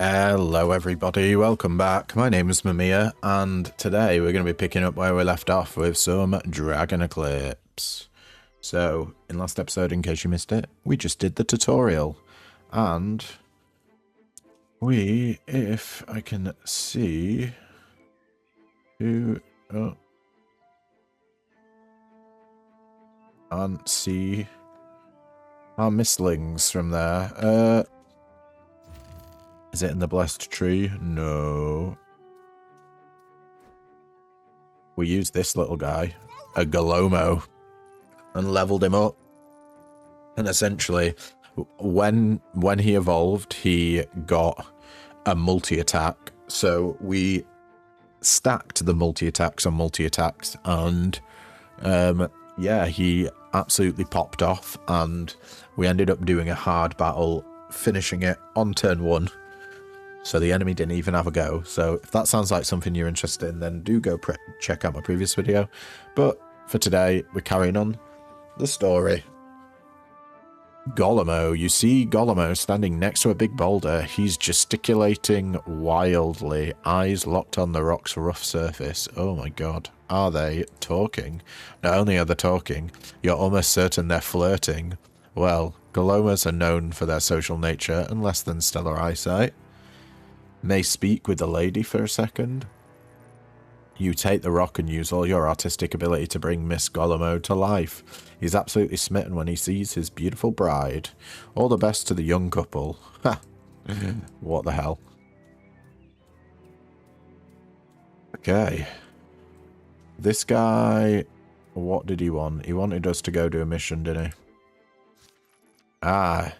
Hello everybody, welcome back. My name is Mamiya, and today we're going to be picking up where we left off with some Dragon Eclipse. So, in last episode, in case you missed it, we just did the tutorial. And we, if I can see, can't see our Mystlings from there. Is it in the blessed tree? No. We used this little guy, a Galomo, and leveled him up. And essentially, when he evolved, he got a multi-attack. So we stacked the multi-attacks on multi-attacks, and yeah, he absolutely popped off, and we ended up doing a hard battle, finishing it on turn 1. So the enemy didn't even have a go. So if that sounds like something you're interested in, then do go check out my previous video. But for today, we're carrying on the story. Golomo. You see Golomo standing next to a big boulder. He's gesticulating wildly, eyes locked on the rock's rough surface. Oh my god. Are they talking? Not only are they talking, you're almost certain they're flirting. Well, Golomos are known for their social nature and less than stellar eyesight. May speak with the lady for a second. You take the rock and use all your artistic ability to bring Miss Golomo to life. He's absolutely smitten when he sees his beautiful bride. All the best to the young couple. Ha! What the hell? Okay. This guy, what did he want? He wanted us to go do a mission, didn't he? Ah,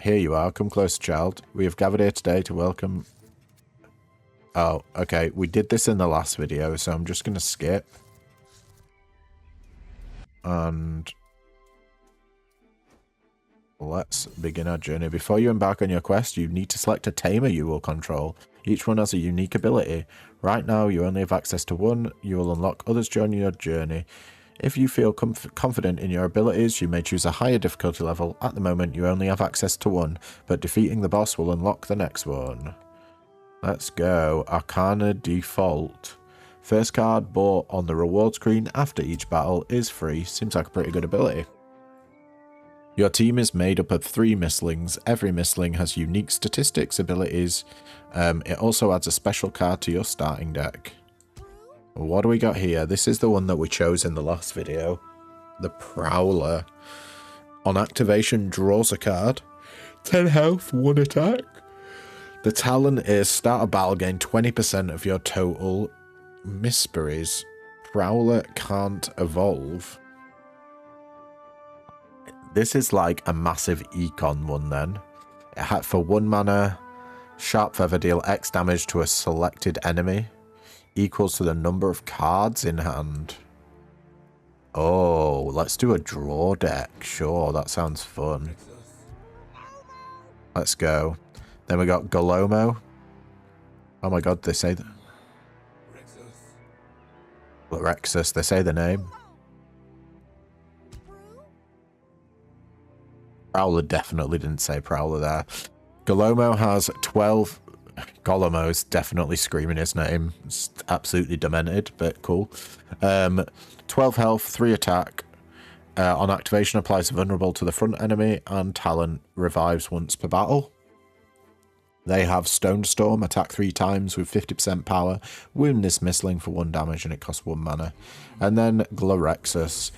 here you are. Come closer, child. We have gathered here today to welcome... Oh, okay. We did this in the last video, so I'm just going to skip. And let's begin our journey. Before you embark on your quest, you need to select a Tamer you will control. Each one has a unique ability. Right now, you only have access to one. You will unlock others during your journey. If you feel confident in your abilities, you may choose a higher difficulty level. At the moment, you only have access to one, but defeating the boss will unlock the next one. Let's go. Arcana Default. First card bought on the reward screen after each battle is free. Seems like a pretty good ability. Your team is made up of 3 Mystlings. Every Mystling has unique statistics, abilities. It also adds a special card to your starting deck. What do we got here? This is the one that we chose in the last video. The Prowler. On activation, draws a card. 10 health, 1 attack. The talent is start a battle, gain 20% of your total Mysberries. Prowler can't evolve. This is like a massive econ one then. It had for 1 mana, Sharp Feather deal X damage to a selected enemy, equals to the number of cards in hand. Oh, let's do a draw deck. Sure, that sounds fun. Let's go. Then we got Golomo. Oh my god, they say... Rexus, they say the name. Prowler definitely didn't say Prowler there. Golomo has 12... Golomo's definitely screaming his name. It's absolutely demented, but cool. 12 health, 3 attack. On activation, applies vulnerable to the front enemy, and talent revives once per battle. They have Stone Storm, attack 3 times with 50% power, wound this Mystling for 1 damage, and it costs 1 mana. And then Glorexus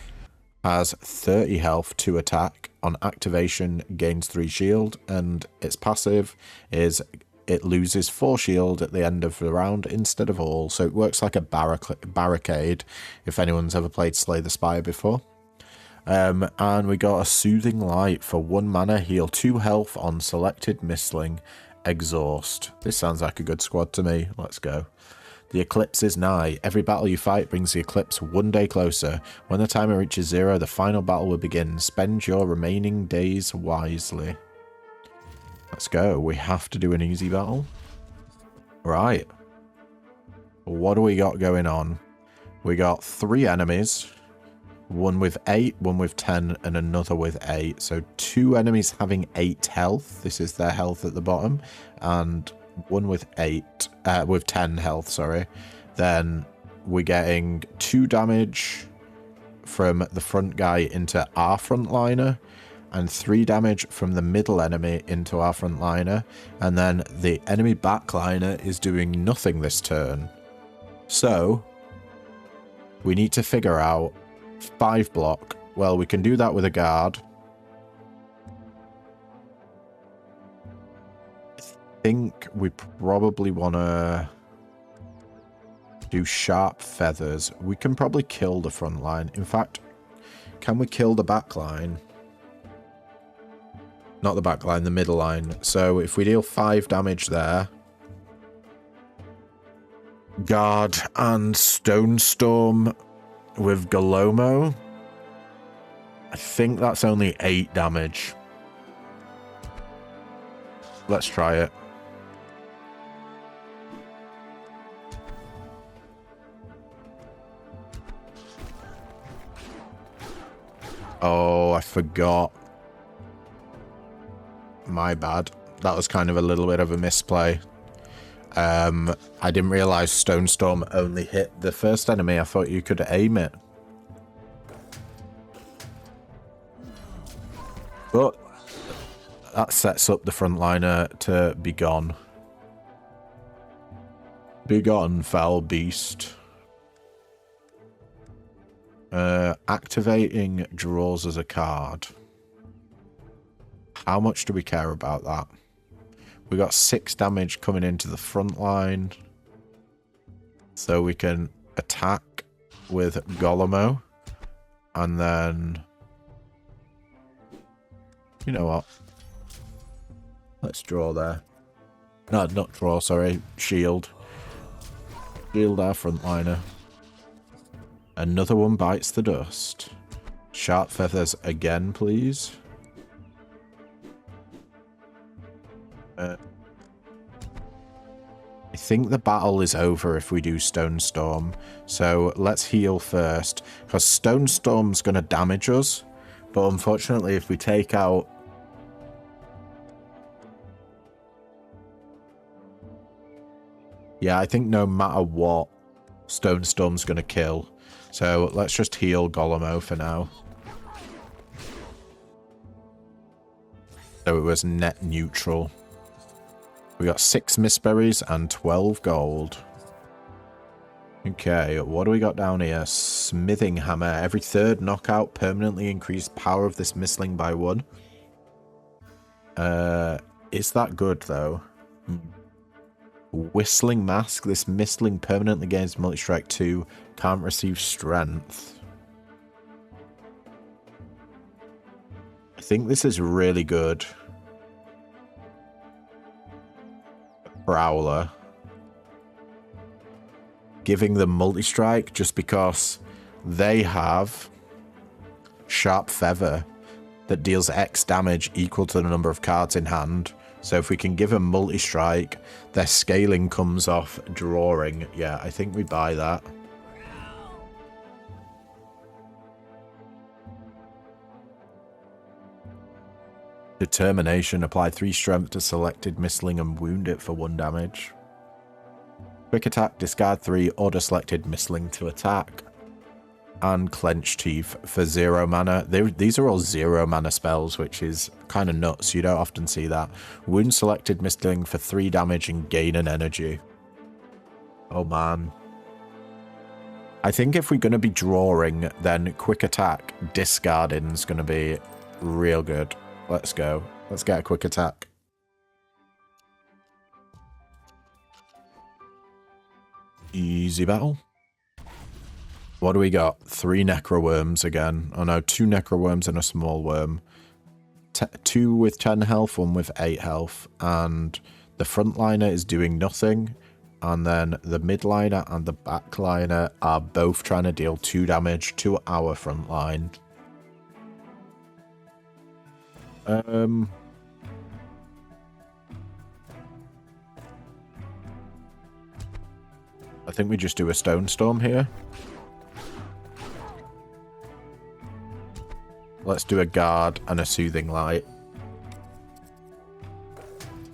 has 30 health, 2 attack. On activation, gains 3 shield, and its passive is it loses 4 shield at the end of the round instead of all, so it works like a barricade, if anyone's ever played Slay the Spire before. And we got a Soothing Light for 1 mana, heal 2 health on selected Mystling. Exhaust. This sounds like a good squad to me. Let's go. The eclipse is nigh. Every battle you fight brings the eclipse 1 day closer. When the timer reaches 0, the final battle will begin. Spend your remaining days wisely. Let's go. We have to do an easy battle. Right. What do we got going on? We got 3 enemies. One with 8, one with 10, and another with 8. So 2 enemies having 8 health. This is their health at the bottom. And one with 10 health, sorry. Then we're getting 2 damage from the front guy into our frontliner, and 3 damage from the middle enemy into our frontliner, and then the enemy backliner is doing nothing this turn. So we need to figure out 5 block. Well, we can do that with a guard. I think we probably want to do sharp feathers. We can probably kill the front line. In fact, can we kill the back line? Not the back line, the middle line. So if we deal 5 damage there, guard and stone storm with Galomo, I think that's only 8 damage. Let's try it. Oh, I forgot. My bad. That was kind of a little bit of a misplay. I didn't realize Stone Storm only hit the first enemy. I thought you could aim it. But that sets up the frontliner to be gone. Be gone, foul beast. Activating draws as a card. How much do we care about that? We got 6 damage coming into the front line. So we can attack with Golomo. And then... You know what? Let's draw there. No, not draw, sorry. Shield. Shield our frontliner. Another one bites the dust. Sharp feathers again, please. I think the battle is over if we do Stone Storm. So let's heal first. Because Stone Storm's going to damage us. But unfortunately, if we take out... Yeah, I think no matter what, Stone Storm's going to kill. So let's just heal Golomo for now. So it was net neutral. We got 6 Mistberries and 12 gold. Okay, what do we got down here? Smithing Hammer. Every 3rd knockout permanently increased power of this Mystling by 1. Is that good, though? Whistling Mask. This Mystling permanently gains multistrike 2. Can't receive strength. I think this is really good. Prowler. Giving them multistrike just because they have Sharp Feather that deals X damage equal to the number of cards in hand. So if we can give them multistrike, their scaling comes off drawing. Yeah, I think we buy that. Determination. Apply 3 strength to selected Mystling and wound it for 1 damage. Quick attack. Discard 3 order selected Mystling to attack. And Clench Teeth for 0 mana. These are all 0 mana spells, which is kind of nuts. You don't often see that. Wound selected Mystling for 3 damage and gain an energy. Oh man. I think if we're going to be drawing, then quick attack discarding is going to be real good. Let's go. Let's get a quick attack. Easy battle. What do we got? 3 Necroworms again. Oh no, 2 Necroworms and a small worm. 2 with 10 health, 1 with 8 health. And the frontliner is doing nothing. And then the midliner and the backliner are both trying to deal 2 damage to our frontline. I think we just do a Stone Storm here. Let's do a guard and a soothing light.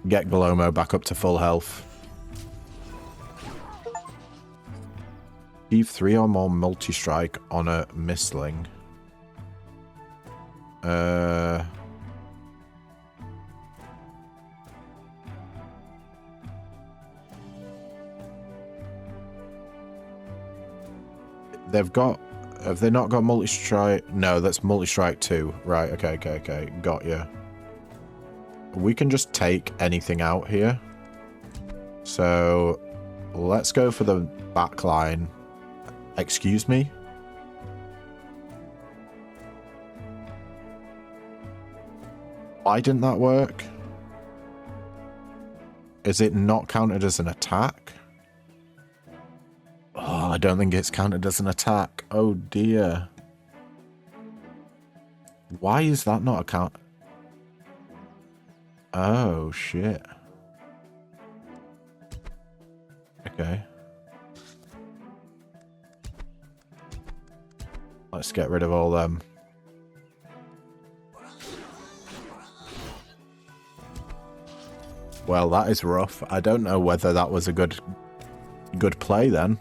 Get Galomo back up to full health. Achieve 3 or more multi-strike on a Mystling. They've got... Have they not got multi-strike? No, that's multi-strike 2. Right, okay. Got you. We can just take anything out here. So, let's go for the back line. Excuse me? Why didn't that work? Is it not counted as an attack? Oh, I don't think it's counted as an attack. Oh dear. Why is that not a count? Oh shit. Okay. Let's get rid of all them. Well, that is rough. I don't know whether that was a good play then.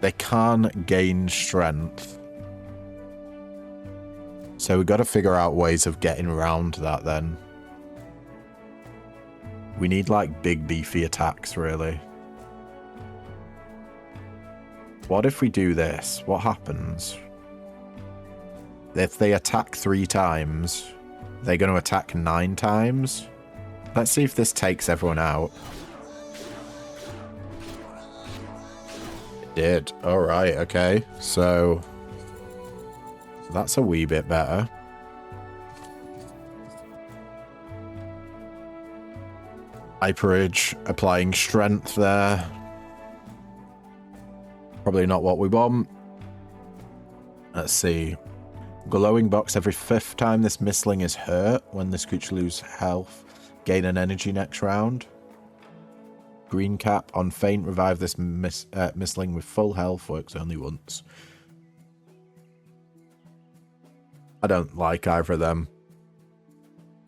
They can't gain strength. So we've got to figure out ways of getting around that then. We need like big beefy attacks really. What if we do this? What happens? If they attack 3 times, they're going to attack 9 times. Let's see if this takes everyone out. It did. Alright, okay. So that's a wee bit better. Hyperage, applying strength there. Probably not what we want. Let's see. Glowing box every 5th time this Mystling is hurt. When this creature loses health, gain an energy next round. Green cap on faint, revive this Mystling with full health. Works only once. I don't like either of them.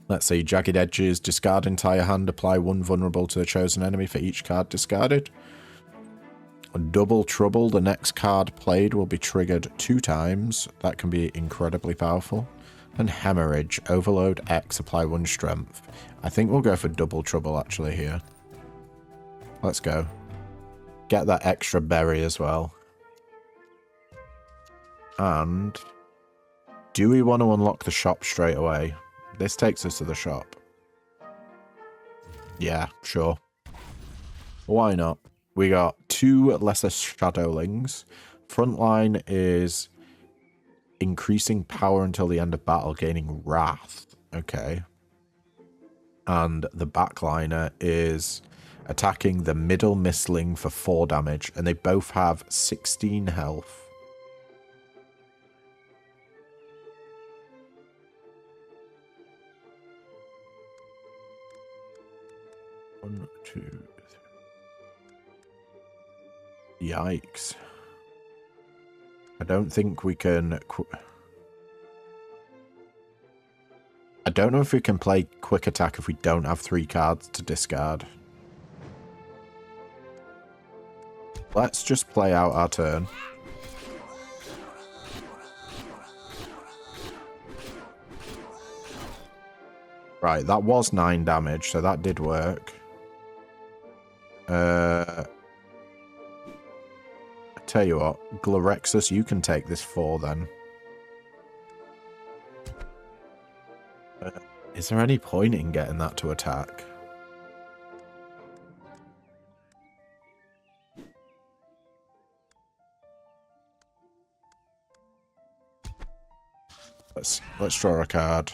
Let's see. Jagged edges, discard entire hand, apply 1 vulnerable to the chosen enemy for each card discarded. Double Trouble, the next card played will be triggered 2 times. That can be incredibly powerful. And Hemorrhage, Overload X, apply 1 strength. I think we'll go for Double Trouble actually here. Let's go. Get that extra berry as well. And do we want to unlock the shop straight away? This takes us to the shop. Yeah, sure. Why not? We got 2 lesser shadowlings. Frontline is increasing power until the end of battle, gaining wrath. Okay. And the backliner is attacking the middle Mystling for 4 damage, and they both have 16 health. One, two, three. Yikes. I don't think we can... I don't know if we can play quick attack if we don't have 3 cards to discard. Let's just play out our turn. Right, that was 9 damage, so that did work. I tell you what, Glorexus, you can take this 4 then. Is there any point in getting that to attack? Let's draw a card.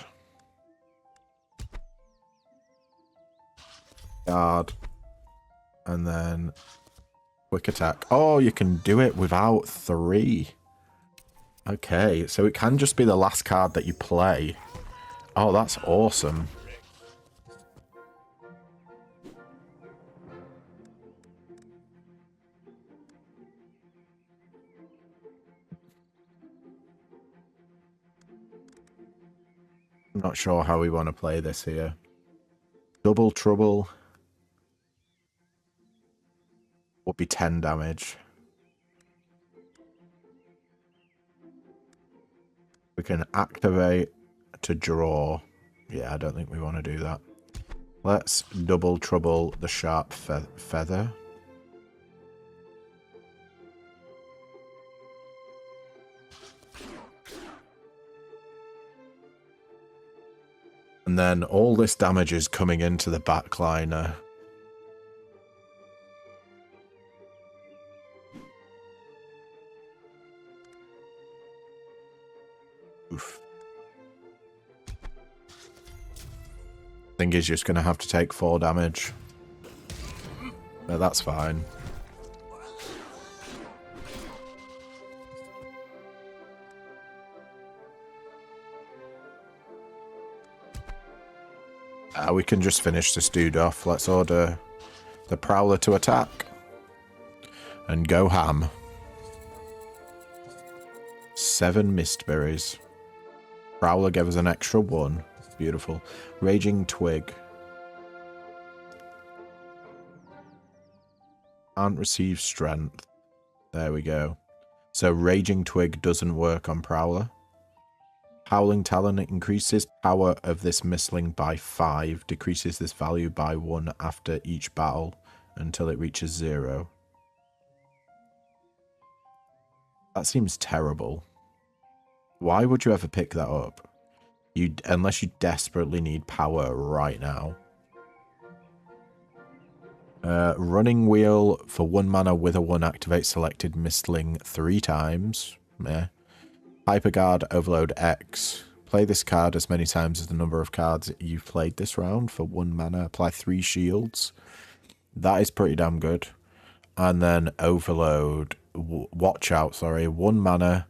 Card. And then quick attack. Oh, you can do it without 3. Okay, so it can just be the last card that you play. Oh, that's awesome. I'm not sure how we want to play this here. Double trouble would be 10 damage. We can activate to draw. Yeah, I don't think we want to do that. Let's double trouble the sharp feather. And then all this damage is coming into the backliner. Oof. I think he's just going to have to take 4 damage. But that's fine. We can just finish this dude off. Let's order the Prowler to attack. And go ham. 7 Mistberries. Prowler gave us an extra 1. Beautiful. Raging Twig. Can't receive strength. There we go. So Raging Twig doesn't work on Prowler. Howling Talon increases power of this Mystling by 5. Decreases this value by 1 after each battle until it reaches 0. That seems terrible. Why would you ever pick that up? Unless you desperately need power right now. Running Wheel for 1 mana with a 1 activate selected Mystling 3 times. Meh. Hyperguard Overload X. Play this card as many times as the number of cards you've played this round for 1 mana. Apply 3 shields. That is pretty damn good. And then Overload. Watch out, sorry. 1 mana.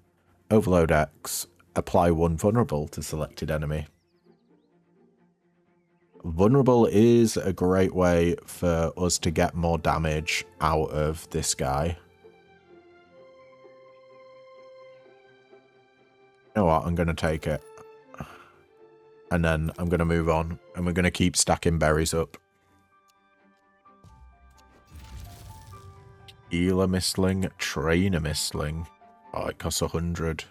Overload X. Apply 1 vulnerable to selected enemy. Vulnerable is a great way for us to get more damage out of this guy. You know what? I'm going to take it. And then I'm going to move on. And we're going to keep stacking berries up. Heal a Mystling. Train a Mystling. Oh, it costs 100.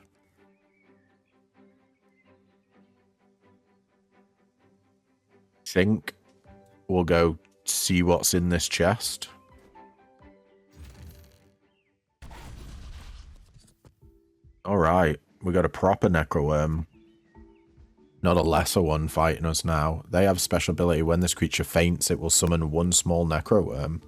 Think we'll go see what's in this chest. Alright, we got a proper Necroworm. Not a lesser one fighting us now. They have special ability. When this creature faints, it will summon 1 small Necroworm.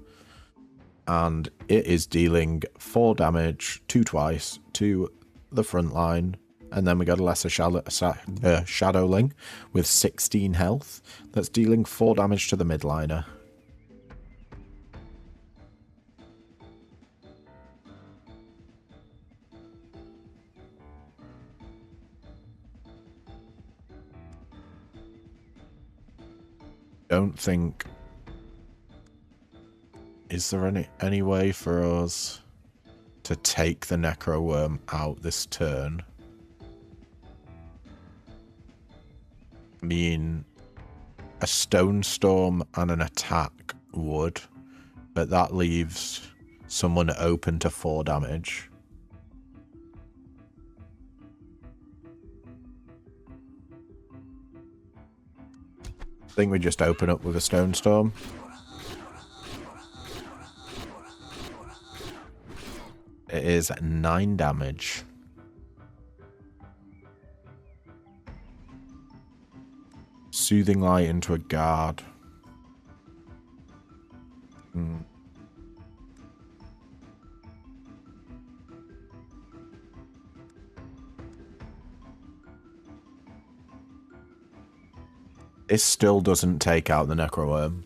And it is dealing 4 damage, 2 twice, to the front line. And then we got a lesser Shadowling with 16 health. That's dealing 4 damage to the midliner. Don't think... Is there any way for us to take the Necroworm out this turn? I mean, a Stone Storm and an attack would, but that leaves someone open to 4 damage. I think we just open up with a Stone Storm. It is 9 damage. Soothing Light into a guard. This still doesn't take out the Necroworm.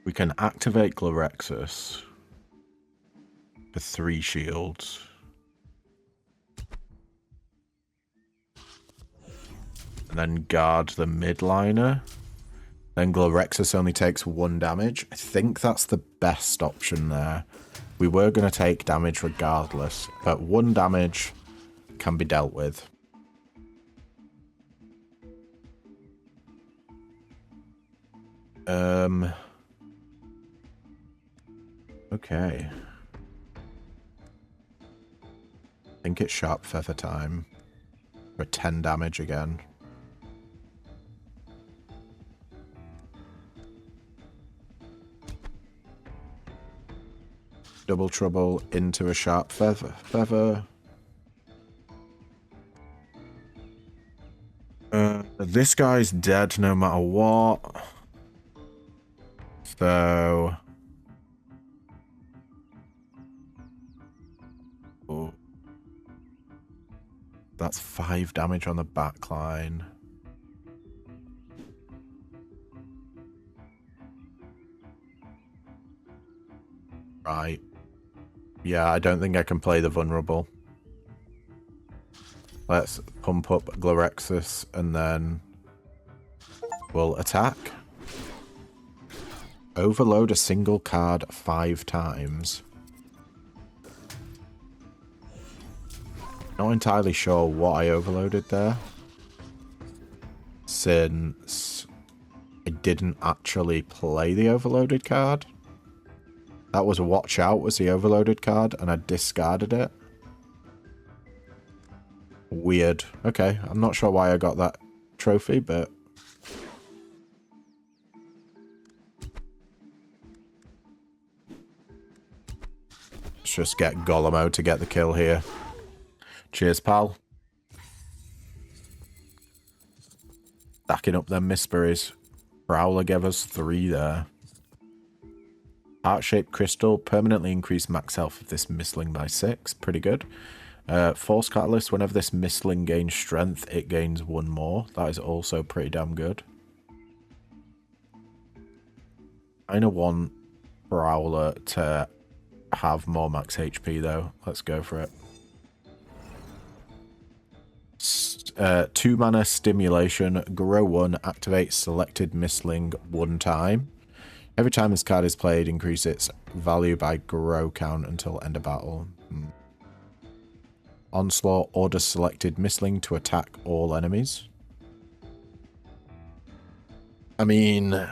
We can activate Glorexus for 3 shields. And then guard the midliner. Then Glorexus only takes 1 damage. I think that's the best option there. We were going to take damage regardless, but 1 damage can be dealt with. Okay. I think it's Sharp Feather time. For 10 damage again. Double Trouble into a Sharp Feather. This guy's dead no matter what. So... oh. That's 5 damage on the back line. Right. Yeah, I don't think I can play the vulnerable. Let's pump up Glorexus and then we'll attack. Overload a single card 5 times. Not entirely sure what I overloaded there, since I didn't actually play the overloaded card. That was a Watch Out was the overloaded card, and I discarded it. Weird. Okay, I'm not sure why I got that trophy, but... let's just get Golemo to get the kill here. Cheers, pal. Stacking up them Mistberries. Prowler gave us 3 there. Heart-shaped crystal. Permanently increase max health of this Mystling by 6. Pretty good. Force Catalyst. Whenever this Mystling gains strength, it gains 1 more. That is also pretty damn good. I kind of want Prowler to have more max HP, though. Let's go for it. 2 mana stimulation, grow 1, activate selected Mystling 1 time. Every time this card is played, increase its value by grow count until end of battle. Onslaught, order selected Mystling to attack all enemies. I mean,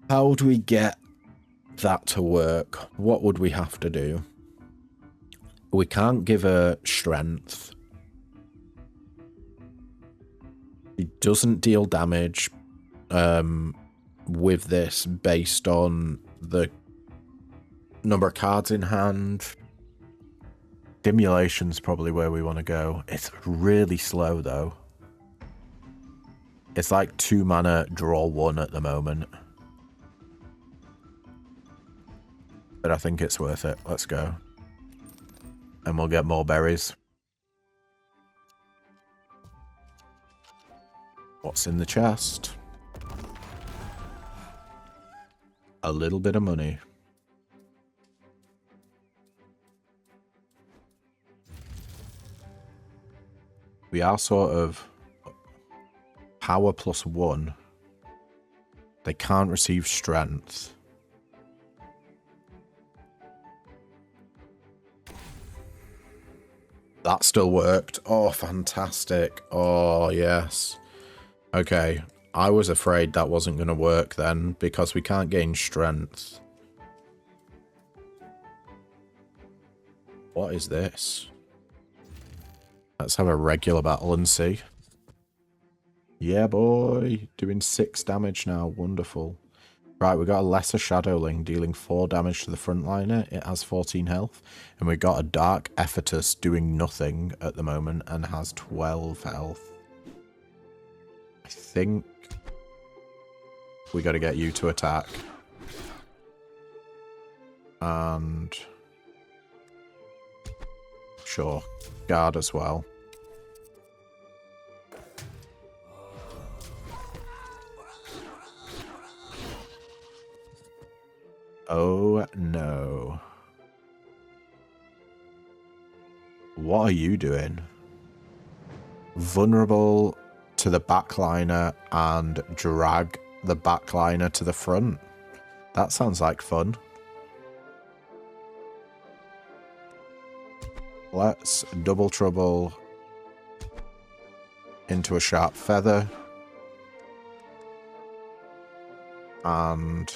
how do we get that to work? What would we have to do? We can't give her strength. It doesn't deal damage with this based on the number of cards in hand. Stimulation's probably where we want to go. It's really slow though. It's like 2 mana, draw 1 at the moment. But I think it's worth it. Let's go. And we'll get more berries. What's in the chest? A little bit of money. We are sort of power +1. They can't receive strength. That still worked. Oh, fantastic. Oh, yes. Okay. I was afraid that wasn't going to work then, because we can't gain strength. What is this? Let's have a regular battle and see. Yeah, boy. Doing 6 damage now. Wonderful. Right, we got a Lesser Shadowling dealing 4 damage to the frontliner. It has 14 health. And we got a Dark Ephetus doing nothing at the moment and has 12 health. I think we got to get you to attack. And... sure, guard as well. Oh no. What are you doing? Vulnerable to to the backliner and drag the backliner to the front. That sounds like fun. Let's double trouble into a sharp feather. And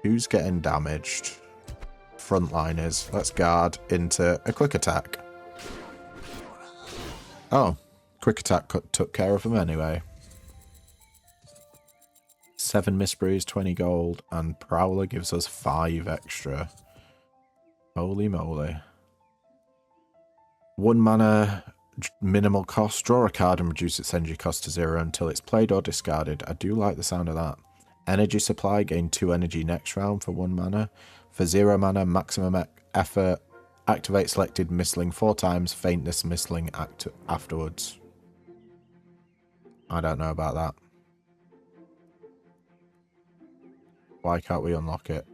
who's getting damaged? Frontliners. Let's guard into a quick attack. Oh, quick attack took care of them anyway. 7 misbrews, 20 gold, and Prowler gives us 5 extra. Holy moly. 1 mana, minimal cost. Draw a card and reduce its energy cost to 0 until it's played or discarded. I do like the sound of that. Energy supply, gain 2 energy next round for 1 mana. For 0 mana, maximum effort, activate selected Mystling 4 times, faint this Mystling afterwards. I don't know about that. Why can't we unlock it?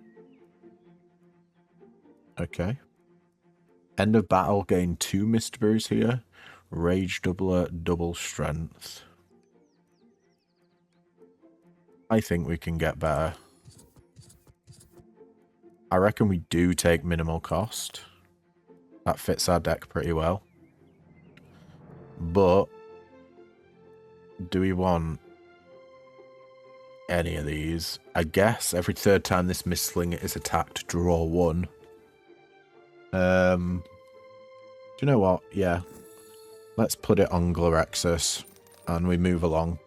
Okay. End of battle, gain 2 Mist Brews here. Rage doubler, double strength. I think we can get better. I reckon we do take minimal cost. That fits our deck pretty well. But do we want any of these? I guess every 3rd time this Mystling is attacked, draw 1. Do you know what? Yeah. Let's put it on Glorexus and we move along.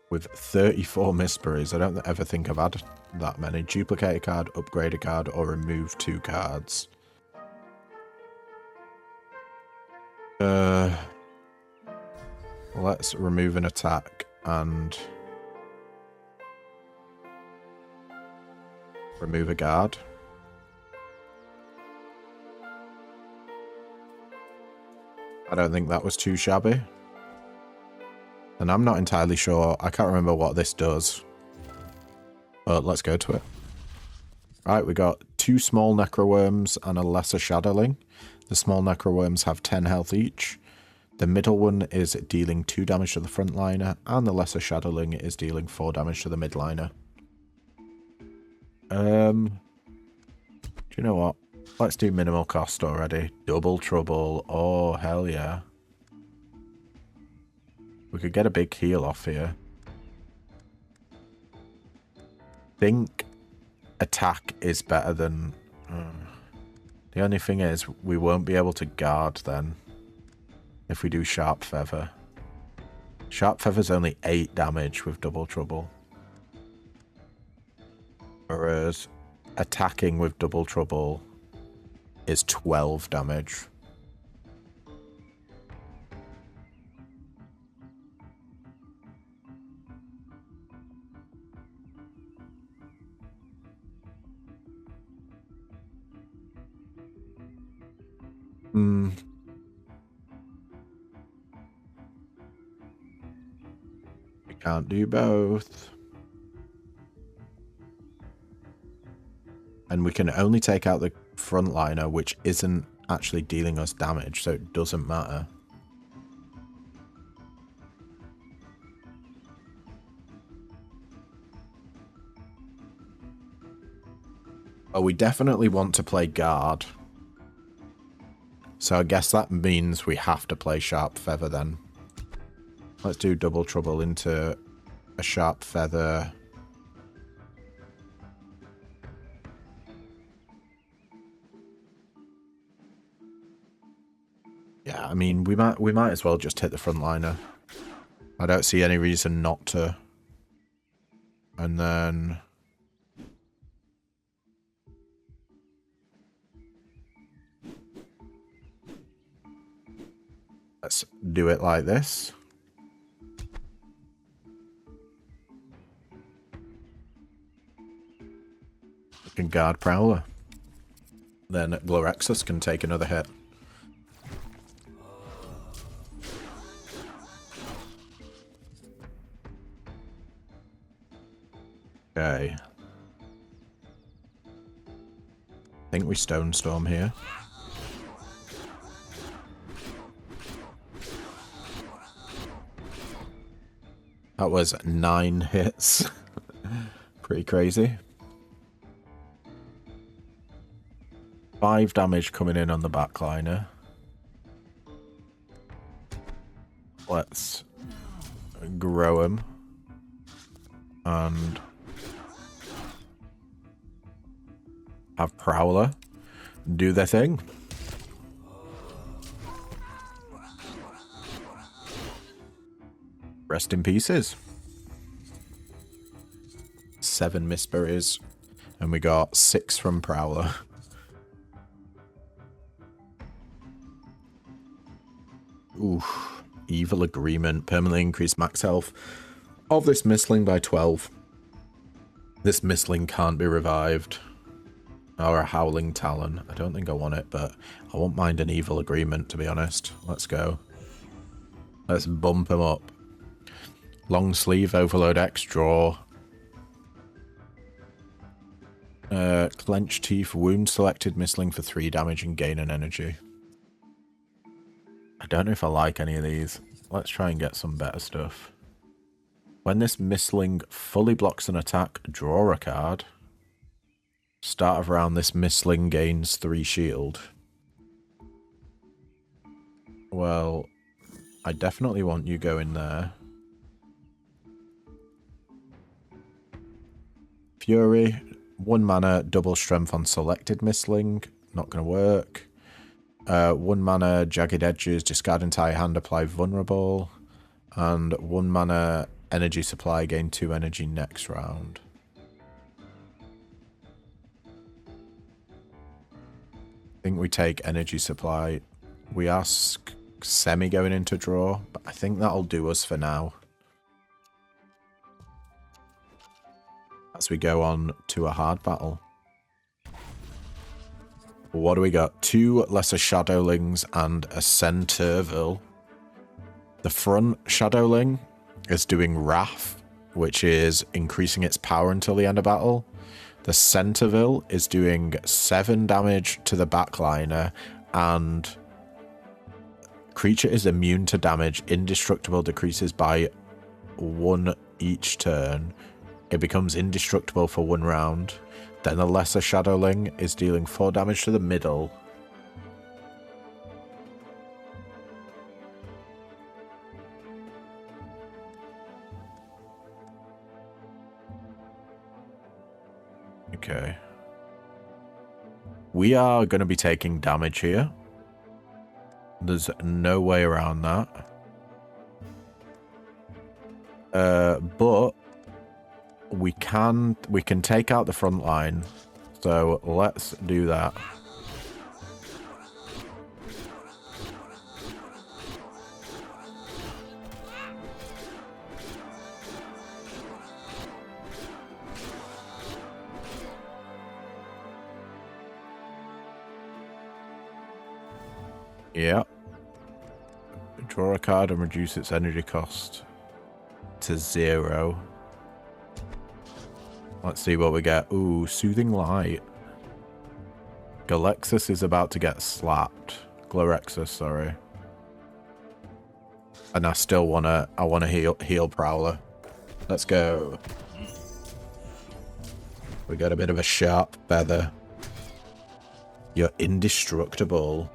With 34 Misberries, I don't ever think I've had that many. Duplicate a card, upgrade a card, or remove 2 cards. Let's remove an attack and remove a guard. I don't think that was too shabby. And I'm not entirely sure. I can't remember what this does. But let's go to it. Right, we got 2 small necroworms and a lesser shadowling. The small necroworms have 10 health each. The middle one is dealing 2 damage to the frontliner, and the lesser shadowling is dealing 4 damage to the midliner. Do you know what? Let's do minimal cost already. Double trouble. Oh, hell yeah. We could get a big heal off here. Think attack is better than... The only thing is, we won't be able to guard then. If we do Sharp Feather. Sharp Feather's only 8 damage with Double Trouble. Whereas attacking with Double Trouble is 12 damage. We can't do both. And we can only take out the frontliner, which isn't actually dealing us damage, so it doesn't matter. Oh, we definitely want to play guard. So I guess that means we have to play Sharp Feather then. Let's do Double Trouble into a Sharp Feather. Yeah, I mean, we might as well just hit the frontliner. I don't see any reason not to. And then... let's do it like this. We can guard Prowler. Then Glorexus can take another hit. Okay. I think we Stone Storm here. That was 9 hits. Pretty crazy. 5 damage coming in on the backliner. Let's grow him. And have Prowler do their thing. Rest in pieces. 7 Mistberries. And we got 6 from Prowler. Oof. Evil Agreement. Permanently increase max health of this Mystling by 12. This Mystling can't be revived. Or a Howling Talon. I don't think I want it, but I won't mind an Evil Agreement, to be honest. Let's go. Let's bump him up. Long Sleeve, Overload X, draw. Clenched Teeth, wound selected Mystling for 3 damage and gain an energy. I don't know if I like any of these. Let's try and get some better stuff. When this Mystling fully blocks an attack, draw a card. Start of round, this Mystling gains 3 shield. Well, I definitely want you going there. Fury, 1 mana, double strength on selected Mystling. Not going to work. 1 mana, Jagged Edges, discard entire hand, apply vulnerable. And 1 mana, energy supply, gain 2 energy next round. I think we take energy supply. We ask Semi going into draw, but I think that'll do us for now. As we go on to a hard battle. What do we got? 2 Lesser Shadowlings and a Centerville. The front Shadowling is doing Wrath, which is increasing its power until the end of battle. The Centerville is doing 7 damage to the backliner, and creature is immune to damage. Indestructible decreases by 1 each turn. It becomes indestructible for 1 round. Then the Lesser Shadowling is dealing 4 damage to the middle. Okay. We are going to be taking damage here. There's no way around that. But we can take out the front line. So let's do that. Yeah. Draw a card and reduce its energy cost to 0. Let's see what we get. Ooh, Soothing Light. Galexus is about to get slapped. Glorexus, sorry. And I still wanna heal Prowler. Let's go. We got a bit of a sharp feather. You're indestructible.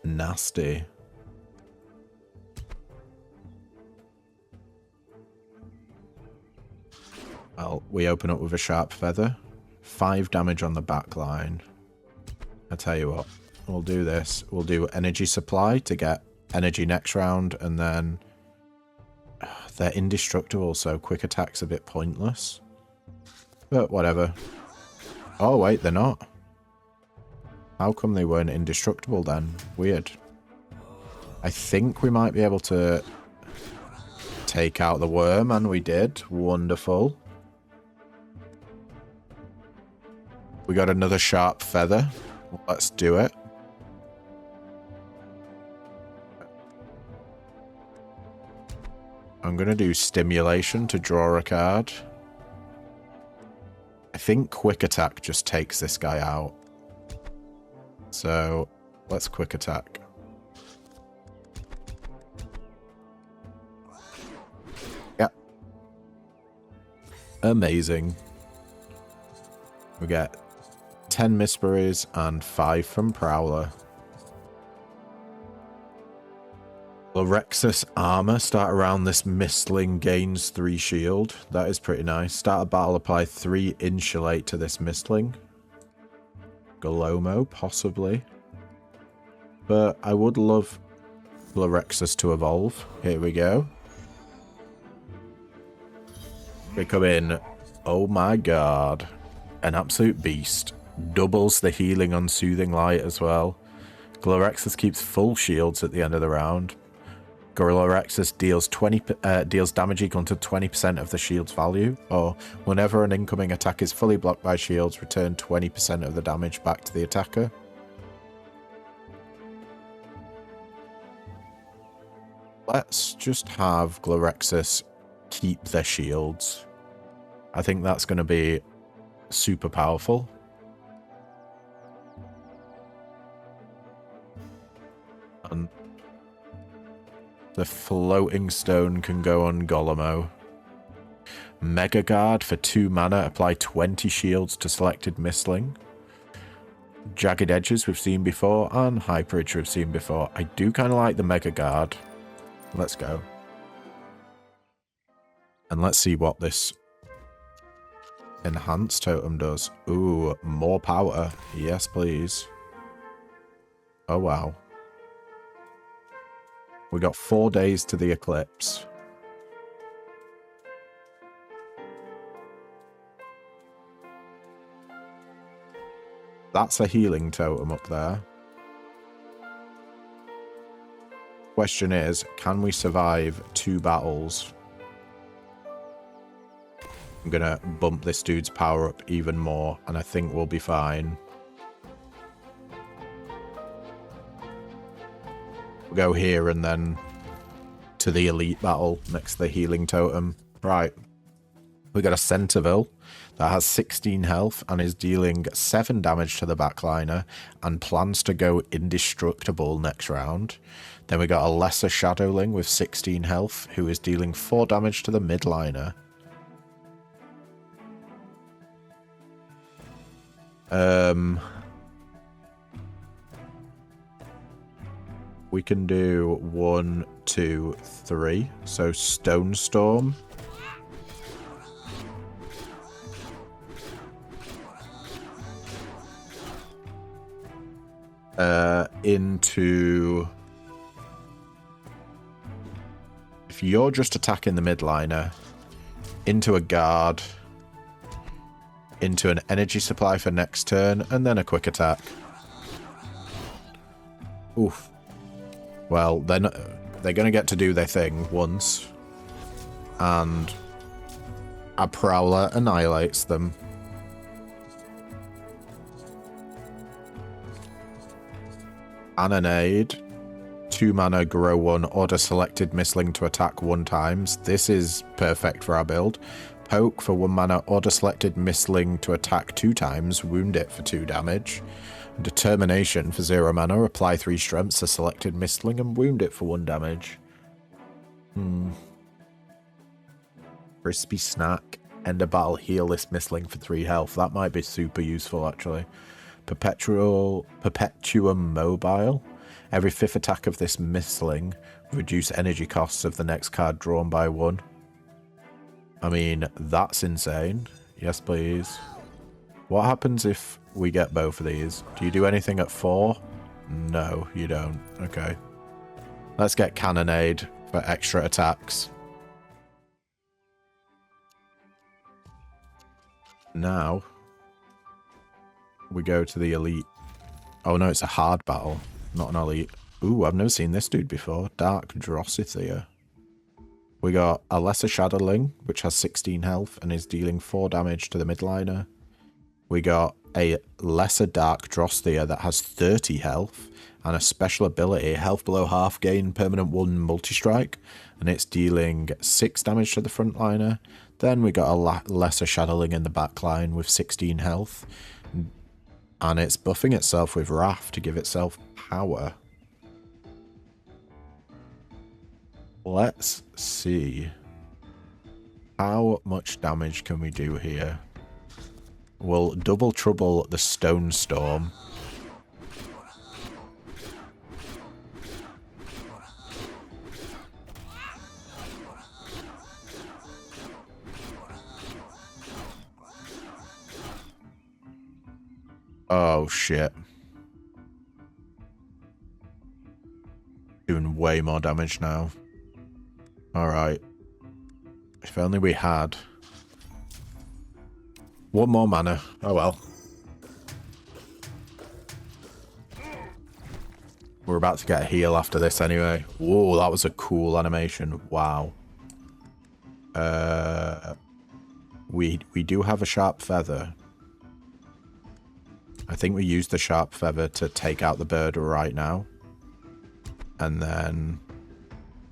Nasty. Well, we open up with a sharp feather. 5 damage on the back line. I tell you what, we'll do this. We'll do energy supply to get energy next round, and then they're indestructible, so quick attack's a bit pointless. But whatever. Oh wait, they're not. How come they weren't indestructible then? Weird. I think we might be able to take out the worm, and we did. Wonderful. We got another sharp feather. Let's do it. I'm going to do stimulation to draw a card. I think quick attack just takes this guy out. So let's quick attack. Amazing. We get 10 Mistberries and 5 from Prowler. Lorexus armor. Start around this Mystling, gains 3 shield. That is pretty nice. Start a battle, apply 3 insulate to this Mystling. Galomo, possibly. But I would love Lorexus to evolve. Here we go. We come in. Oh my god. An absolute beast. Doubles the healing on Soothing Light as well. Glorexus keeps full shields at the end of the round. Glorexus deals damage equal to 20% of the shield's value, or whenever an incoming attack is fully blocked by shields, return 20% of the damage back to the attacker. Let's just have Glorexus keep their shields. I think that's going to be super powerful. And the floating stone can go on Golemo. Mega Guard for 2 mana, apply 20 shields to selected Mystling. Jagged Edges we've seen before, and Hyperage we've seen before. I do kind of like the Mega Guard. Let's go. And let's see what this enhanced totem does. Ooh, more power. Yes, please. Oh, wow. We got 4 days to the Eclipse. That's a healing totem up there. Question is, can we survive 2 battles? I'm gonna bump this dude's power up even more, and I think we'll be fine. We'll go here and then to the elite battle next to the healing totem. Right. We got a Centerville that has 16 health and is dealing 7 damage to the backliner and plans to go indestructible next round. Then we got a Lesser Shadowling with 16 health who is dealing 4 damage to the midliner. We can do 1, 2, 3. So Stone Storm. Into... If you're just attacking the midliner, into a guard, into an energy supply for next turn, and then a quick attack. Oof. Well, they're going to get to do their thing once, and a Prowler annihilates them. Annonade, 2 mana, grow 1, order selected Mystling to attack 1 times. This is perfect for our build. Poke for 1 mana, order selected Mystling to attack 2 times, wound it for 2 damage. Determination for 0 mana, apply 3 strengths to selected Mystling and wound it for 1 damage. Crispy Snack, end a battle, heal this Mystling for 3 health. That might be super useful actually. Perpetuum Mobile. Every 5th attack of this Mystling, reduce energy costs of the next card drawn by 1. I mean, that's insane. Yes, please. What happens if we get both of these? Do you do anything at 4? No, you don't. Okay. Let's get Cannonade for extra attacks. Now, we go to the elite. Oh no, it's a hard battle, not an elite. Ooh, I've never seen this dude before. Dark Drossithia. We got a Lesser Shadowling, which has 16 health and is dealing 4 damage to the midliner. We got a Lesser Dark Drossithia that has 30 health and a special ability, health below half, gain permanent 1 multistrike, and it's dealing 6 damage to the frontliner. Then we got a Lesser Shadowling in the backline with 16 health, and it's buffing itself with Wrath to give itself power. Let's see How much damage can we do here? We'll double trouble the stone storm. Oh, shit. Doing way more damage now. Alright. If only we had... one more mana. Oh well. We're about to get a heal after this anyway. Whoa, that was a cool animation. Wow. We do have a sharp feather. I think we use the sharp feather to take out the bird right now. And then...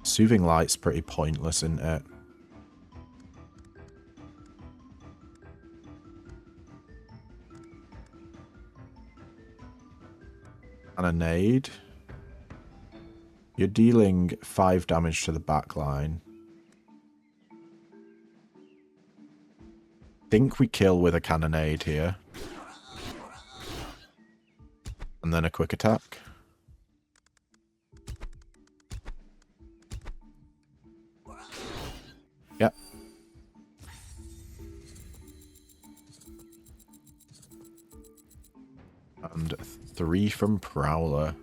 Soothing Light's pretty pointless, isn't it? Cannonade. You're dealing 5 damage to the back line. Think we kill with a cannonade here. And then a quick attack. Yep. And 3 from Prowler.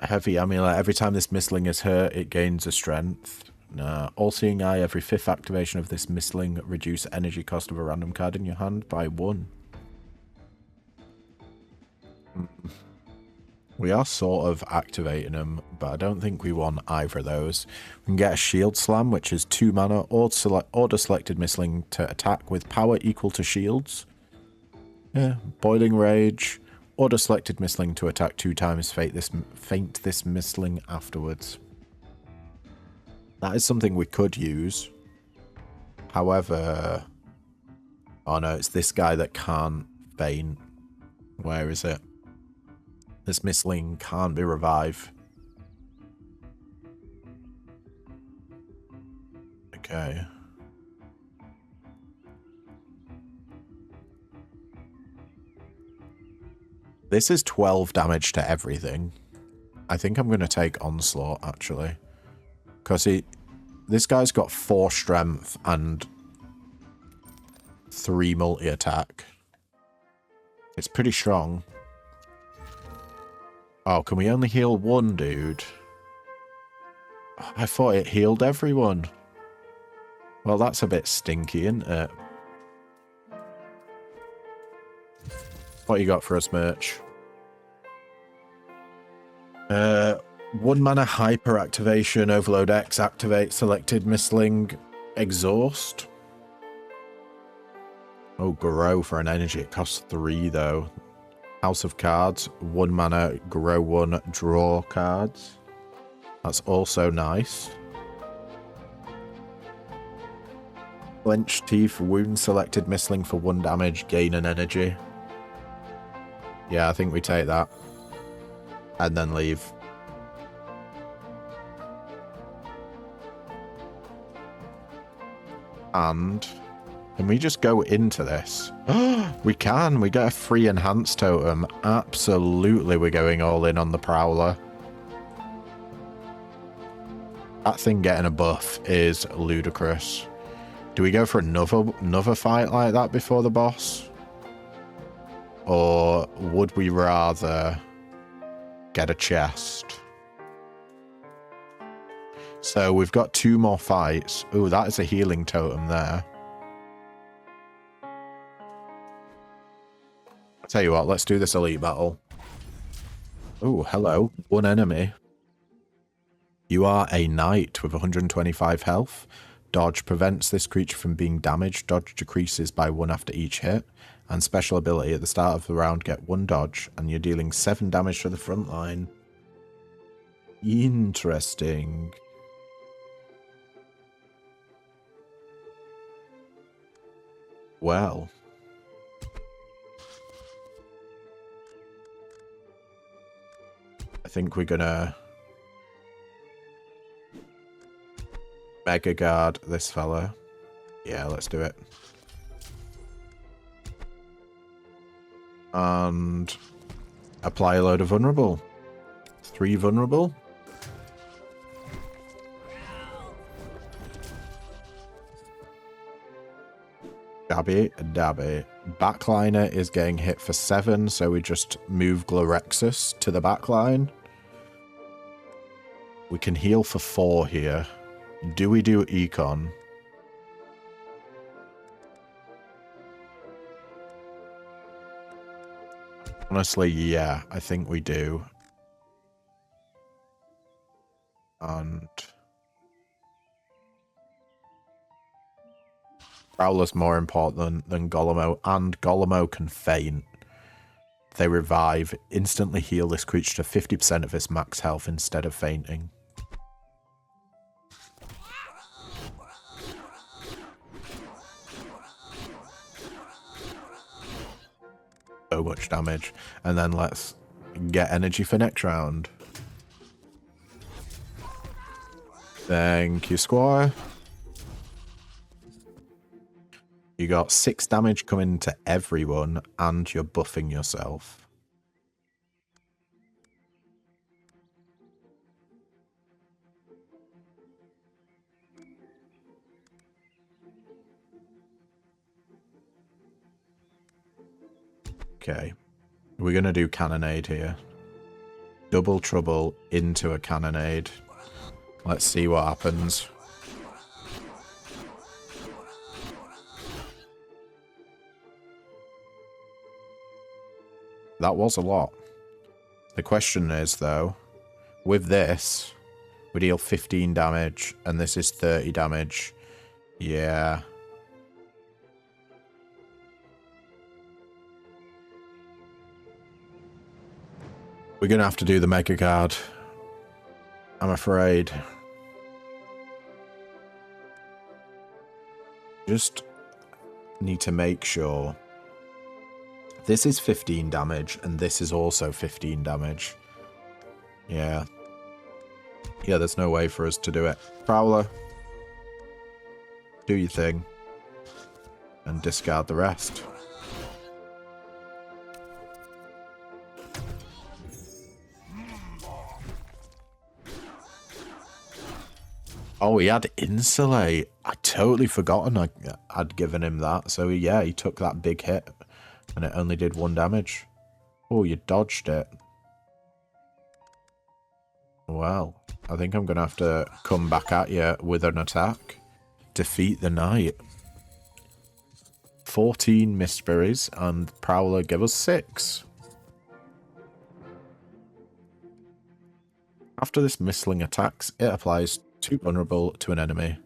Heavy Amulet. Every time this Mystling is hurt, it gains a strength. Nah. All-Seeing Eye. Every 5th activation of this Mystling, reduce energy cost of a random card in your hand by 1. We are sort of activating them, but I don't think we want either of those. We can get a Shield Slam, which is 2 mana. Order selected Mystling to attack with power equal to shields. Yeah. Boiling Rage. Order selected Mystling to attack 2 times, faint this Mystling afterwards. That is something we could use. However... oh no, it's this guy that can't faint. Where is it? This Mystling can't be revived. Okay. This is 12 damage to everything. I think I'm going to take Onslaught, actually. Because this guy's got 4 strength and 3 multi-attack. It's pretty strong. Oh, can we only heal 1, dude? I thought it healed everyone. Well, that's a bit stinky, isn't it? What you got for us, merch? 1 mana hyper activation, Overload X, activate selected Mystling, exhaust. Oh, grow for an energy. It costs 3 though. House of Cards, 1 mana, grow 1, draw cards. That's also nice. Clenched Teeth, wound selected Mystling for 1 damage, gain an energy. Yeah, I think we take that. And then leave. And can we just go into this? We can. We get a free enhanced totem. Absolutely, we're going all in on the Prowler. That thing getting a buff is ludicrous. Do we go for another fight like that before the boss? Or would we rather get a chest? So we've got 2 more fights. Ooh, that is a healing totem there. I'll tell you what, let's do this elite battle. Ooh, hello. 1 enemy. You are a knight with 125 health. Dodge prevents this creature from being damaged. Dodge decreases by 1 after each hit. And special ability, at the start of the round, get 1 dodge, and you're dealing 7 damage to the front line. Interesting. Well. I think we're gonna... Mega Guard this fella. Yeah, let's do it. And apply a load of vulnerable. 3 vulnerable. Dabby, dabby. Backliner is getting hit for 7, so we just move Glorexus to the backline. We can heal for 4 here. Do we do Econ? Honestly, yeah, I think we do. And Prowler's more important than Golemo, and Golemo can faint. They revive, instantly heal this creature to 50% of its max health instead of fainting. So much damage. And then let's get energy for next round. Thank you, Squire. You got 6 damage coming to everyone, and you're buffing yourself. Okay. We're going to do Cannonade here. Double Trouble into a Cannonade. Let's see what happens. That was a lot. The question is, though, with this, we deal 15 damage, and this is 30 damage. Yeah. We're going to have to do the Mega Guard, I'm afraid. Just need to make sure. This is 15 damage, and this is also 15 damage. Yeah. Yeah, there's no way for us to do it. Prowler, do your thing. And discard the rest. Oh, he had Insulate. I totally forgotten I'd given him that. So yeah, he took that big hit. And it only did 1 damage. Oh, you dodged it. Well, I think I'm going to have to come back at you with an attack. Defeat the knight. 14 Mistberries, and Prowler give us 6. After this Mystling attacks, it applies 2 vulnerable to an enemy,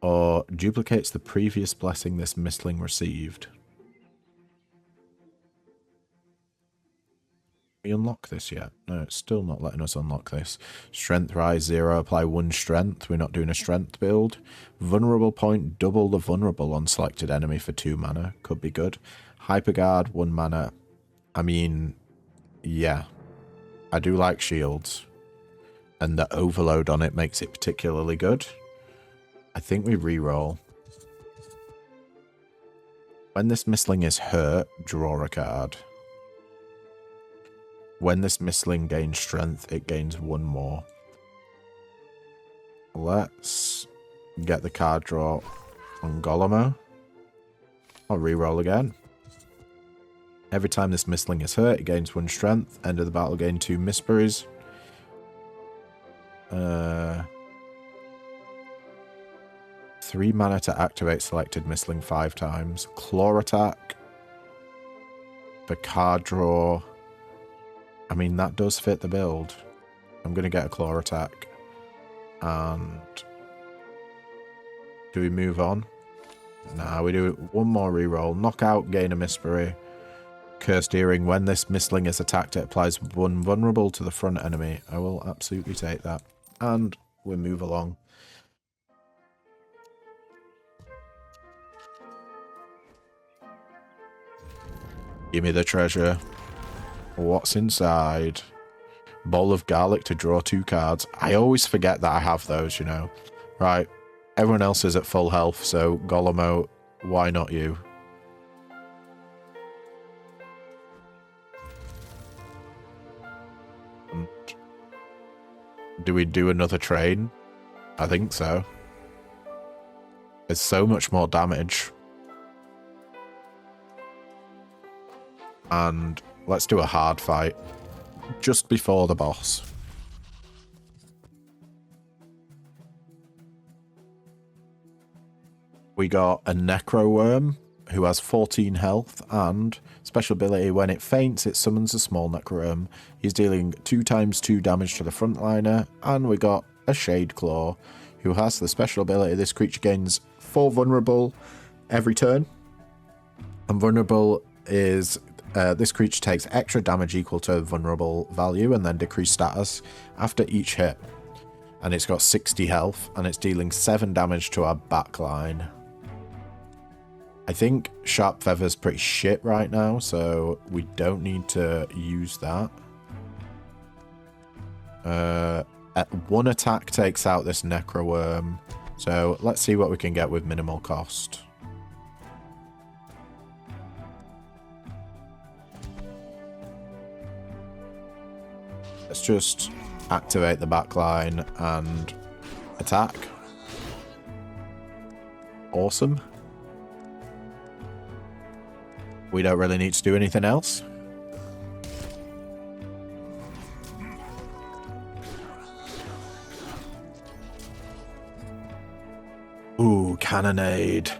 or duplicates the previous blessing this Mystling received. We unlock this yet? No, it's still not letting us unlock this. Strength rise 0, apply 1 strength. We're not doing a strength build. Vulnerable point, double the vulnerable on selected enemy for 2 mana. Could be good. Hyperguard, 1 mana. I mean, yeah. I do like shields. And the overload on it makes it particularly good. I think we reroll. When this Mystling is hurt, draw a card. When this Mystling gains strength, it gains 1 more. Let's get the card draw on Golemo. I'll reroll again. Every time this Mystling is hurt, it gains 1 strength. End of the battle, gain 2 Mistberries. 3 mana to activate selected Mystling 5 times. Claw attack. For card draw. I mean, that does fit the build. I'm going to get a claw attack. And do we move on? Nah, we do 1 more reroll. Knockout, gain a Mistberry. Cursed Earring. When this Mystling is attacked, it applies 1 vulnerable to the front enemy. I will absolutely take that. And we move along. Give me the treasure. What's inside? Bowl of garlic to draw 2 cards. I always forget that I have those, you know. Right. Everyone else is at full health, so Golemo, why not you? And do we do another train? I think so. It's so much more damage. And let's do a hard fight just before the boss. We got a Necro Worm who has 14 health and special ability, when it faints, it summons a small Necro Worm. He's dealing 2x2 damage to the frontliner. And we got a Shade Claw who has the special ability, this creature gains 4 vulnerable every turn. And vulnerable is, this creature takes extra damage equal to vulnerable value and then decreased status after each hit. And it's got 60 health and it's dealing 7 damage to our backline. I think Sharp Feather's pretty shit right now, so we don't need to use that. One attack takes out this Necro Worm, so let's see what we can get with minimal cost. Let's just activate the backline and attack. Awesome. We don't really need to do anything else. Ooh, cannonade.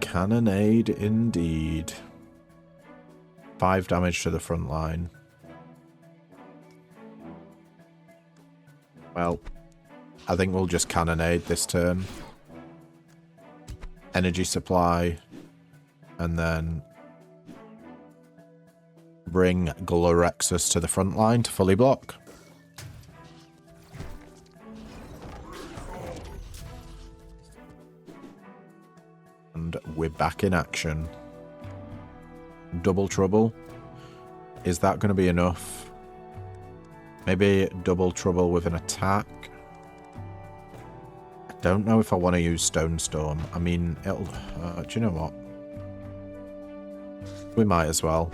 Cannonade indeed. 5 damage to the front line. Well, I think we'll just cannonade this turn. Energy supply. And then bring Glorexus to the front line to fully block. And we're back in action. Double trouble. Is that going to be enough? Maybe double trouble with an attack. I don't know if I want to use Stone Storm. I mean, it'll... do you know what? We might as well.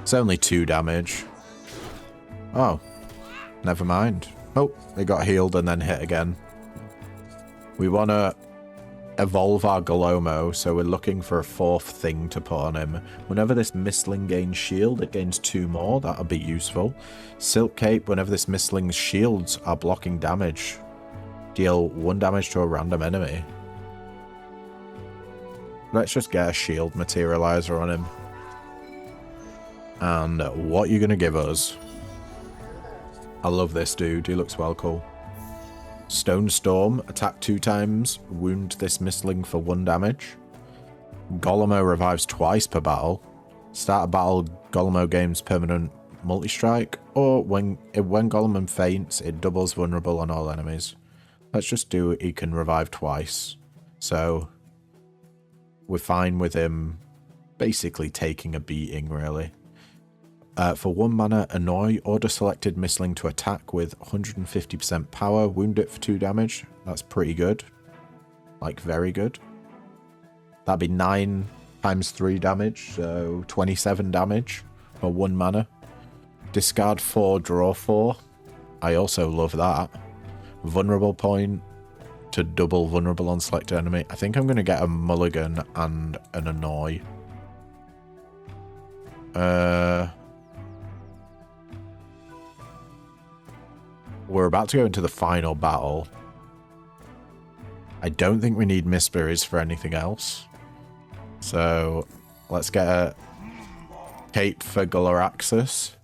It's only 2 damage. Oh. Never mind. Oh, it got healed and then hit again. We want to evolve our Galomo, so we're looking for a 4th thing to put on him. Whenever this Mystling gains shield, it gains 2 more. That'll be useful. Silk Cape, whenever this Mystling's shields are blocking damage. Deal 1 damage to a random enemy. Let's just get a shield materializer on him. And what are you going to give us? I love this dude. He looks well cool. Stone Storm. Attack 2 times. Wound this Mystling for 1 damage. Golemo revives twice per battle. Start a battle, Golemo gains permanent multistrike. Or when Golemo faints, it doubles vulnerable on all enemies. Let's just do it. He can revive twice. So we're fine with him basically taking a beating, really. For 1 mana, annoy order selected Mystling to attack with 150% power. Wound it for 2 damage. That's pretty good. Like, very good. That'd be 9 times 3 damage, so 27 damage for 1 mana. Discard 4, draw 4. I also love that. Vulnerable point to double vulnerable on selected enemy. I think I'm going to get a mulligan and an annoy. We're about to go into the final battle. I don't think we need Mistberries for anything else. So let's get a cape for Glorexus.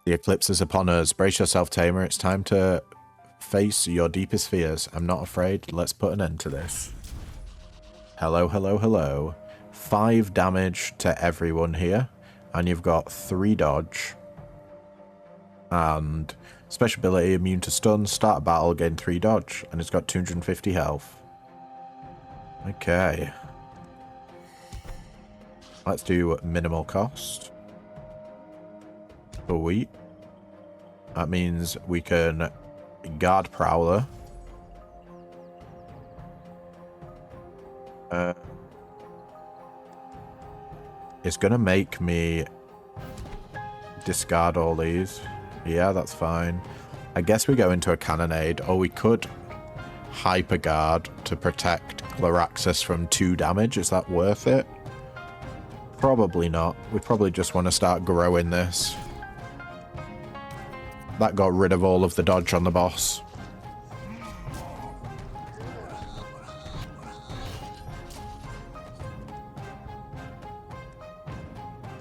The Eclipse is upon us. Brace yourself, Tamer. It's time to face your deepest fears. I'm not afraid. Let's put an end to this. Hello, hello, hello. 5 damage to everyone here. And you've got 3 dodge. And special ability, immune to stun. Start a battle, gain 3 dodge. And it's got 250 health. Okay. Let's do minimal cost. Sweet. That means we can guard Prowler. It's going to make me discard all these. Yeah, that's fine. I guess we go into a Cannonade, or we could Hyper Guard to protect Gloraxus from 2 damage. Is that worth it? Probably not. We probably just want to start growing this. That got rid of all of the dodge on the boss.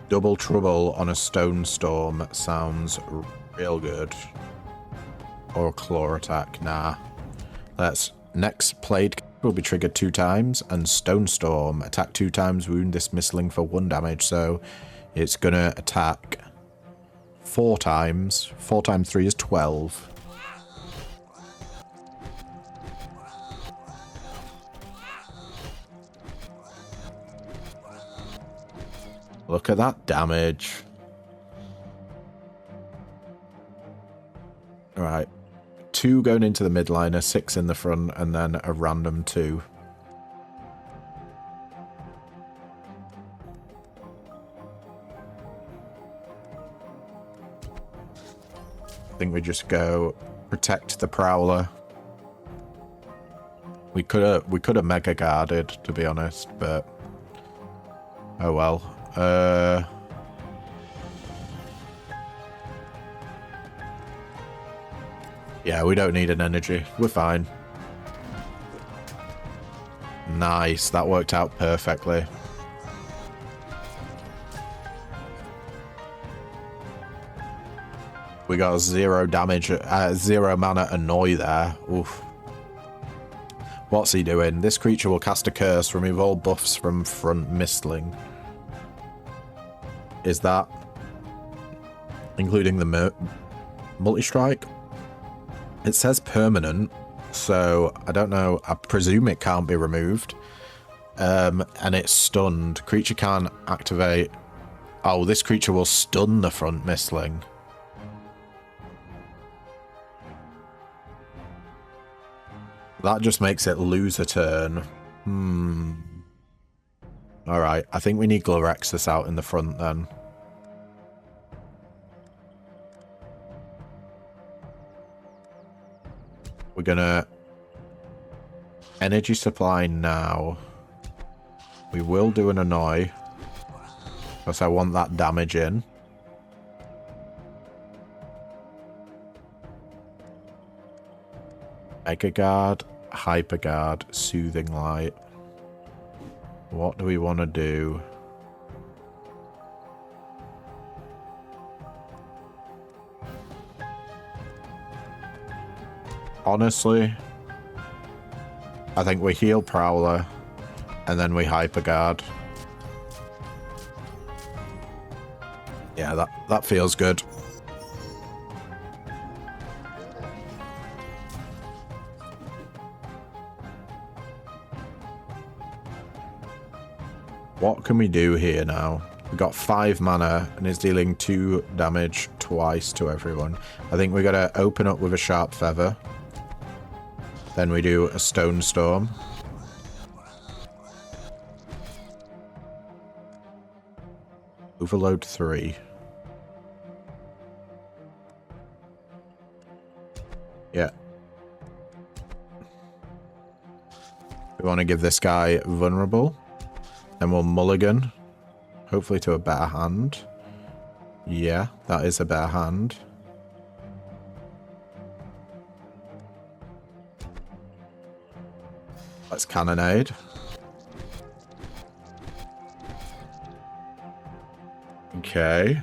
Double Trouble on a Stone Storm sounds real good. Or Claw Attack, nah. Let's next played will be triggered 2 times, and Stone Storm attack 2 times, wound this Mystling for 1 damage, so it's gonna attack 4 times. 4 times 3 is 12. Look at that damage. Alright. 2 going into the midliner, 6 in the front, and then a random 2. I think we just go protect the Prowler. We could have Mega Guarded, to be honest, but oh well. Yeah, we don't need an energy. We're fine. Nice. That worked out perfectly. We got 0 damage, 0 mana Annoy there. Oof. What's he doing? This creature will cast a curse, remove all buffs from front Mystling. Is that including the multistrike? It says permanent, so I don't know. I presume it can't be removed. And it's stunned. Creature can't activate. Oh, this creature will stun the front Mystling. That just makes it lose a turn. Alright, I think we need Gloraxus out in the front then. We're gonna energy supply now. We will do an Annoy, because I want that damage in. Mega Guard, Hyper Guard, Soothing Light. What do we want to do? Honestly, I think we heal Prowler, and then we Hyper Guard. Yeah, that feels good. What can we do here now? We got 5 mana and is dealing 2 damage twice to everyone. I think we gotta open up with a Sharp Feather. Then we do a Stone Storm. Overload 3. Yeah. We want to give this guy vulnerable. Then we'll mulligan. Hopefully to a better hand. Yeah, that is a better hand. Let's Cannonade. Okay.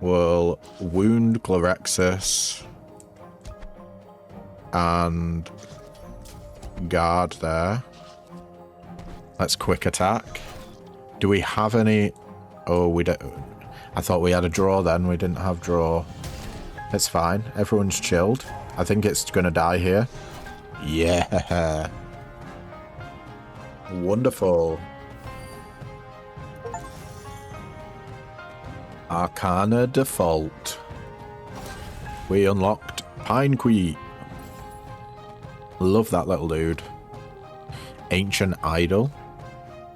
We'll wound Gloraxus. And guard there. Let's quick attack. Do we have any... Oh, we don't... I thought we had a draw then. We didn't have draw. It's fine. Everyone's chilled. I think it's going to die here. Yeah. Wonderful. Arcana Default. We unlocked Pinequeak. Love that little dude. Ancient Idol.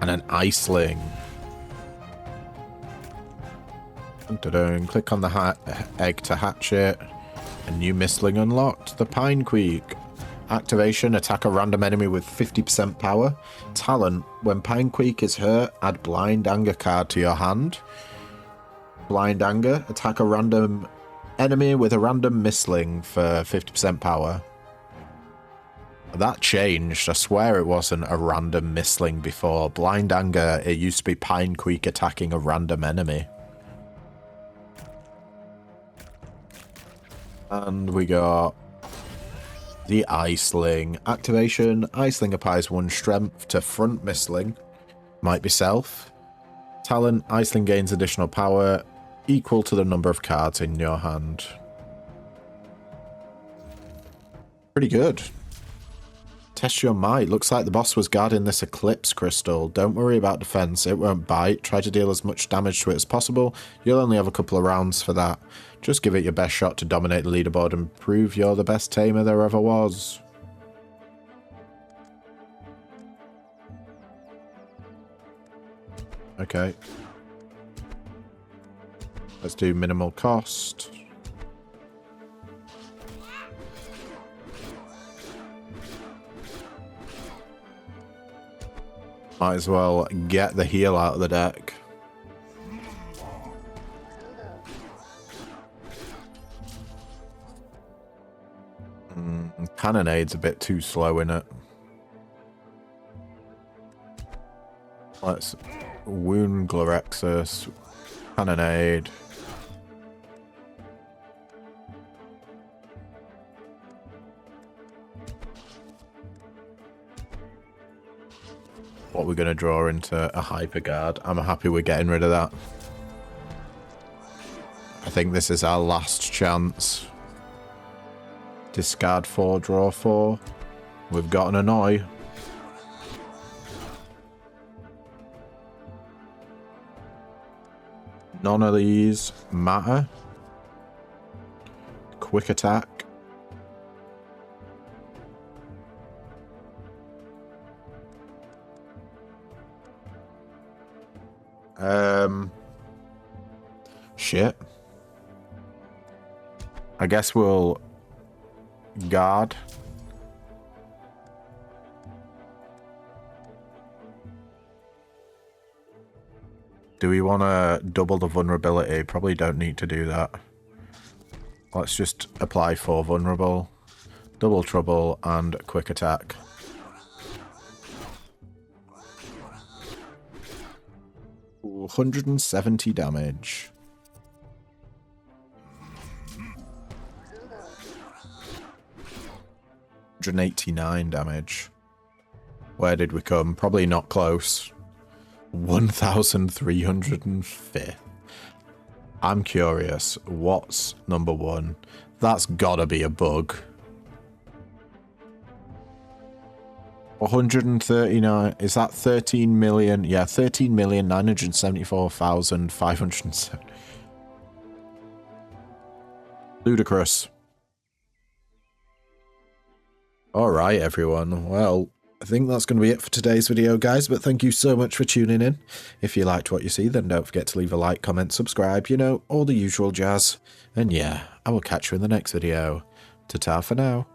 And an Iceling. Click on the egg to hatch it. A new Mystling unlocked. The Pinequeak. Activation, attack a random enemy with 50% power. Talent, when Pinequeak is hurt, add Blind Anger card to your hand. Blind Anger, attack a random enemy with a random Mystling for 50% power. That changed. I swear it wasn't a random Mystling before. Blind Anger, it used to be Pinequeak attacking a random enemy. And we got the Iceling. Activation, Iceling applies 1 strength to front Mystling. Might be self. Talent, Iceling gains additional power equal to the number of cards in your hand. Pretty good. Test your might. Looks like the boss was guarding this Eclipse crystal. Don't worry about defense. It won't bite. Try to deal as much damage to it as possible. You'll only have a couple of rounds for that. Just give it your best shot to dominate the leaderboard and prove you're the best tamer there ever was. Okay. Let's do minimal cost. Might as well get the heal out of the deck. Cannonade's a bit too slow in it. Let's wound Glorexus. Cannonade. What we're going to draw into a Hyper Guard. I'm happy we're getting rid of that. I think this is our last chance. Discard 4, draw 4. We've got an Annoy. None of these matter. Quick attack. Shit. I guess we'll guard. Do we want to double the vulnerability? Probably don't need to do that. Let's just apply 4 vulnerable, double trouble, and quick attack. Ooh, 170 damage. 189 damage. Where did we come? Probably not close. 1,305. I'm curious. What's number 1? That's gotta be a bug. 139. Is that 13 million? Yeah, 13,974,507. Ludicrous. Alright, everyone. Well, I think that's going to be it for today's video, guys, but thank you so much for tuning in. If you liked what you see, then don't forget to leave a like, comment, subscribe, you know, all the usual jazz. And yeah, I will catch you in the next video. Ta-ta for now.